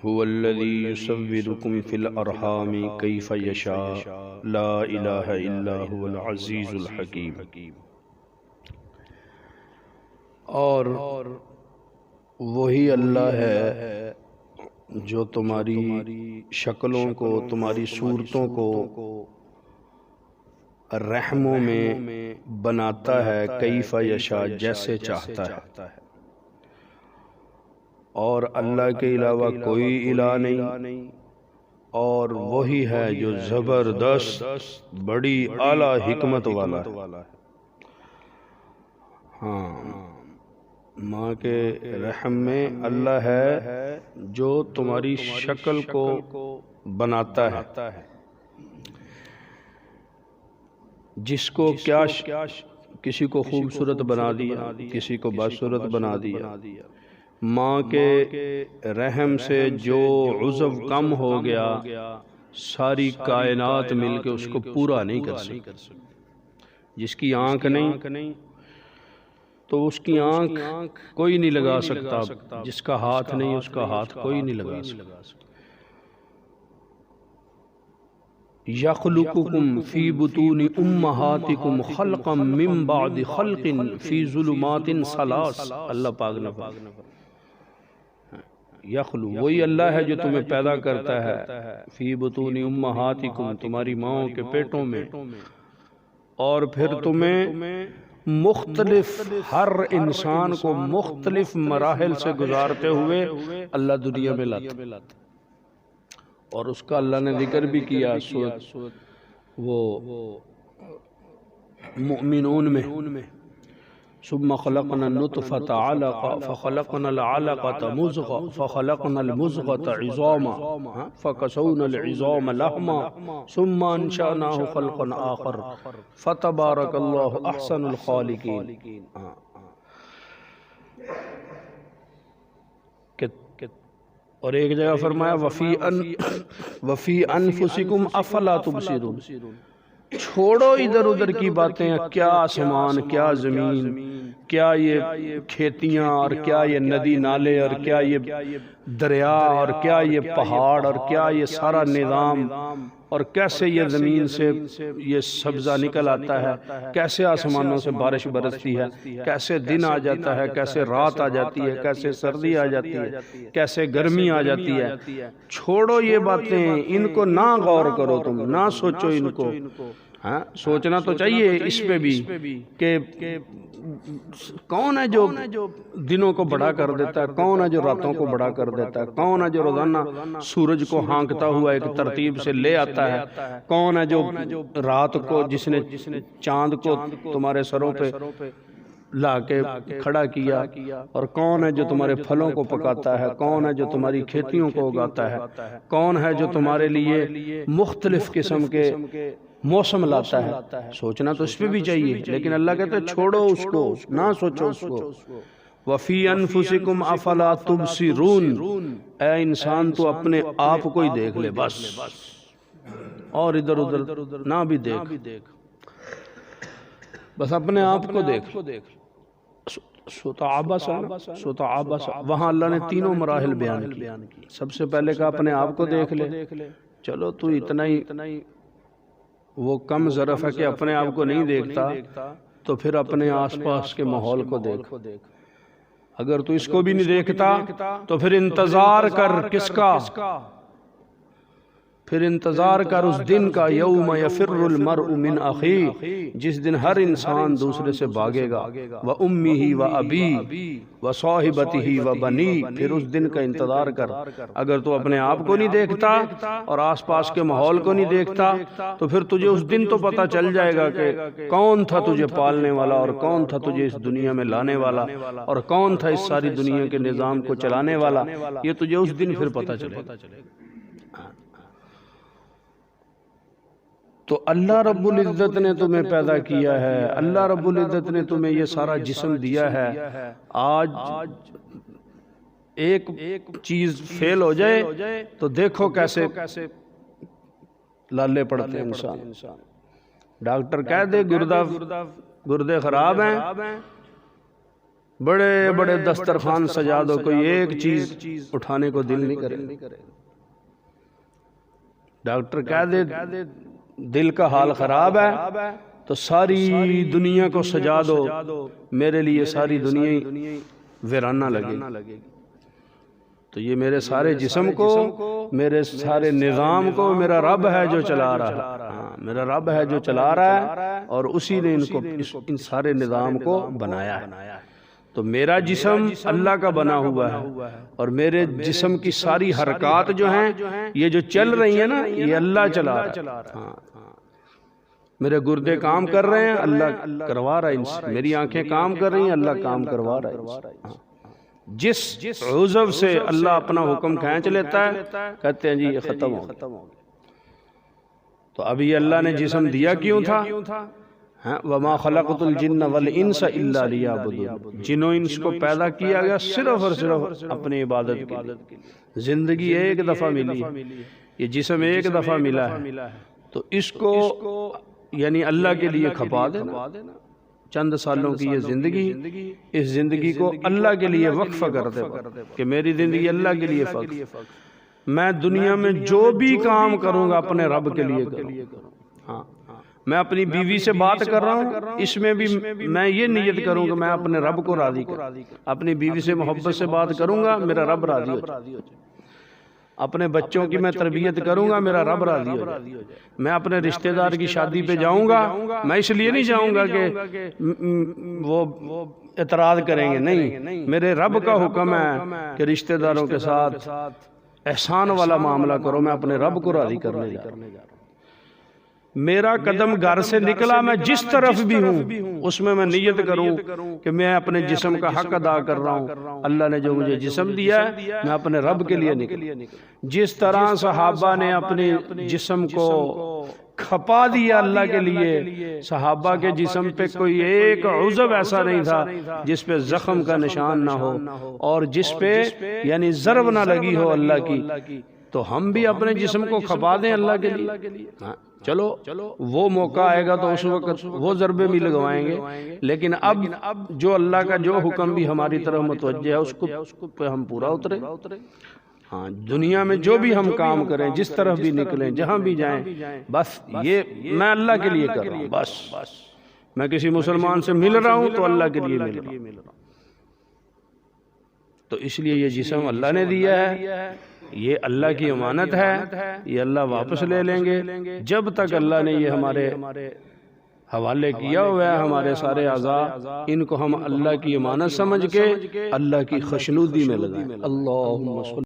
هو الذي يصوركم في الأرحام كيف يشاء لا إله إلا هو العزيز الحكیم۔ اور وہی اللہ ہے جو تمہاری شکلوں کو، تمہاری صورتوں کو رحموں میں بناتا ہے، کیف یشاء، جیسے چاہتا ہے۔ اور اللہ کے علاوہ کوئی الہ نہیں، اور وہی ہے جو زبردست بڑی اعلیٰ حکمت والا ہے۔ ہاں، ماں کے رحم میں اللہ ہے جو تمہاری شکل کو بناتا ہے، جس کو کیا کسی کو خوبصورت بنا دیا، کسی کو بدصورت بنا دیا۔ ماں کے رحم سے جو عضو کم ہو گیا، ساری کائنات مل کے اس کو پورا نہیں کر سکتی۔ جس کی آنکھ نہیں تو اس کی آنکھ کوئی نہیں لگا سکتا، جس کا ہاتھ نہیں اس کا ہاتھ کوئی نہیں لگا سکتا۔ یخلقکم فی بطون امہاتکم خلقا من بعد خلق فی ظلمات ثلاث، اللہ پاک نے یخلق، وہی اللہ ہے جو تمہیں پیدا کرتا ہے فی بطون امہاتکم، تمہاری ماؤں کے پیٹوں میں، اور پھر تمہیں مختلف، ہر انسان کو مختلف مراحل سے گزارتے ہوئے اللہ دنیا میں لاتا، اور اس کا اللہ نے ذکر بھی کیا وہ مؤمنون میں، ثم خلقنا النطفة علقة فخلقنا العلقة مضغة فخلقنا المضغة عظاما فكسونا العظام لحما ثم انشأناه خلقا آخر فتبارك الله احسن الخالقين۔ اور ایک جگہ فرمایا وفی انفسکم افلا تبصرون، چھوڑو ادھر ادھر کی باتیں، کیا آسمان، کیا زمین، کیا یہ کھیتیاں، اور کیا یہ ندی نالے، اور کیا یہ دریا، اور کیا یہ پہاڑ، اور کیا یہ سارا نظام، اور کیسے یہ زمین سے یہ سبزہ نکل آتا ہے، کیسے آسمانوں سے بارش برستی ہے، کیسے دن آ جاتا ہے، کیسے رات آ جاتی ہے، کیسے سردی آ جاتی ہے، کیسے گرمی آ جاتی ہے۔ چھوڑو یہ باتیں، ان کو نہ غور کرو، تم نہ سوچو ان کو۔ ہاں، سوچنا تو چاہیے اس پہ بھی کہ کون ہے جو دنوں کو بڑا کر دیتا ہے، کون ہے جو راتوں کو بڑا کر دیتا ہے، کون ہے جو روزانہ سورج کو ہانکتا ہوا ایک ترتیب سے لے آتا ہے، کون ہے جو رات کو، جس نے چاند کو تمہارے سروں پہ لا کے کھڑا کیا، اور کون ہے جو تمہارے پھلوں کو پکاتا ہے، کون ہے جو تمہاری کھیتیوں کو اگاتا ہے، کون ہے جو تمہارے لیے مختلف قسم کے موسم لاتا ہے۔ سوچنا تو اس پہ بھی چاہیے، لیکن اللہ کہتا ہے چھوڑو اس کو، نہ سوچو اس کو۔ وَفِي أَنفُسِكُمْ أَفَلَا تُبْصِرُونَ، اے انسان تو اپنے آپ کو ہی دیکھ لے بس، اور ادھر ادھر نہ بھی دیکھ، بس اپنے آپ کو دیکھ۔ سوتا عبس، وہاں اللہ نے تینوں مراحل بیان کی۔ سب سے پہلے کہا اپنے آپ کو دیکھ لے، چلو تو اتنا ہی وہ کم ظرف ہے کہ اپنے آپ کو نہیں دیکھتا، تو پھر اپنے آس پاس کے ماحول کو دیکھ۔ اگر تو اس کو بھی نہیں دیکھتا تو پھر انتظار کر کس کا؟ پھر انتظار کر اس دن کا، یوم یفر المرء من اخیہ، جس دن ہر انسان دوسرے سے بھاگے گا، وامہ وابیہ وصاحبتہ وبنیہ، پھر اس دن کا انتظار کر۔ اگر تو اپنے آپ کو نہیں دیکھتا اور آس پاس کے ماحول کو نہیں دیکھتا تو پھر تجھے اس دن تو پتہ چل جائے گا کہ کون تھا تجھے پالنے والا، اور کون تھا تجھے اس دنیا میں لانے والا، اور کون تھا اس ساری دنیا کے نظام کو چلانے والا۔ یہ تجھے اس دن پھر پتہ چلے گا۔ تو اللہ رب العزت نے تمہیں پیدا کیا ہے، اللہ رب العزت نے تمہیں یہ سارا جسم دیا ہے۔ آج ایک چیز فیل ہو جائے تو دیکھو کیسے لالے پڑتے ہیں انسان۔ ڈاکٹر کہہ دے گردے خراب ہیں، بڑے بڑے دسترخوان سجا دو، کوئی ایک چیز اٹھانے کو دل نہیں کرے۔ ڈاکٹر کہہ دے دل کا حال خراب ہے تو ساری دنیا کو سجا دو، میرے لیے ساری دنیا ویرانہ لگے گی۔ تو یہ میرے سارے جسم کو، میرے سارے نظام کو میرا رب ہے جو چلا رہا ہے، میرا رب ہے جو چلا رہا ہے، اور اسی نے ان سارے نظام کو بنایا ہے۔ تو میرا جسم اللہ کا بنا ہوا ہے، اور میرے جسم کی ساری حرکات جو ہیں، یہ جو چل رہی ہیں نا، یہ اللہ چلا رہا ہے۔ میرے گردے کام کر رہے ہیں، اللہ کروا رہا ہے ان سے۔ میری آنکھیں کام کر رہی ہیں، اللہ کام کروا رہا ہے۔ جس عضو سے اللہ اپنا حکم کھینچ لیتا ہے، کہتے ہیں جی یہ ختم ہو گیا۔ تو اب یہ اللہ نے جسم دیا کیوں تھا؟ وَمَا خَلَقْتُ الْجِنَّ وَالْإِنسَ إِلَّا لِيَعْبُدُونِ، جن و انس کو پیدا کیا گیا صرف اور صرف اپنی عبادت کے لیے۔ زندگی ایک دفعہ ملی ہے، یہ جسم ایک دفعہ ملا ہے، تو اس کو یعنی اللہ کے لیے کھپا دینا۔ چند سالوں کی یہ زندگی، اس زندگی کو اللہ کے لیے وقف کر دے کہ میری زندگی اللہ کے لیے وقف، میں دنیا میں جو بھی کام کروں گا اپنے رب کے لیے کروں۔ ہاں، میں اپنی بیوی سے بات کر رہا ہوں، اس میں بھی میں یہ نیت کروں کہ میں اپنے رب کو راضی کروں۔ اپنی بیوی سے محبت سے بات کروں گا، میرا رب راضی ہو جائے۔ اپنے بچوں کی میں تربیت کروں گا، میرا رب راضی ہو جائے۔ میں اپنے رشتہ دار کی شادی پہ جاؤں گا، میں اس لیے نہیں جاؤں گا کہ وہ اعتراض کریں گے، نہیں، میرے رب کا حکم ہے کہ رشتہ داروں کے ساتھ احسان والا معاملہ کرو، میں اپنے رب کو راضی کرنے جا رہا ہوں۔ میرا قدم گھر سے نکلا، میں جس طرف بھی ہوں اس میں نیت کروں کہ میں اپنے جسم کا حق ادا کر رہا ہوں۔ اللہ نے جو مجھے جسم دیا ہے، میں اپنے رب کے لیے نکلا۔ جس طرح صحابہ نے اپنے جسم کو کھپا دیا اللہ کے لیے، صحابہ کے جسم پہ کوئی ایک عضو ایسا نہیں تھا جس پہ زخم کا نشان نہ ہو، اور جس پہ یعنی ضرب نہ لگی ہو اللہ کی۔ تو ہم بھی اپنے جسم کو کھپا دیں اللہ کے لیے۔ چلو وہ موقع آئے گا تو اس وقت وہ ضربے بھی لگوائیں گے، لیکن اب جو اللہ کا جو حکم بھی ہماری طرف متوجہ ہے اس کو پہ ہم پورا اترے۔ ہاں، دنیا میں جو بھی ہم کام کریں، جس طرف بھی نکلیں، جہاں بھی جائیں، بس یہ میں اللہ کے لیے کر رہا ہوں۔ بس میں کسی مسلمان سے مل رہا ہوں تو اللہ کے لیے مل رہا ہوں۔ تو اس لیے یہ جسم اللہ نے دیا ہے، یہ اللہ کی امانت ہے، یہ اللہ واپس لے لیں گے۔ جب تک اللہ نے یہ ہمارے حوالے کیا ہوا ہے، ہمارے سارے اعضاء، ان کو ہم اللہ کی امانت سمجھ کے اللہ کی خوشنودی میں لگائیں۔ اللہم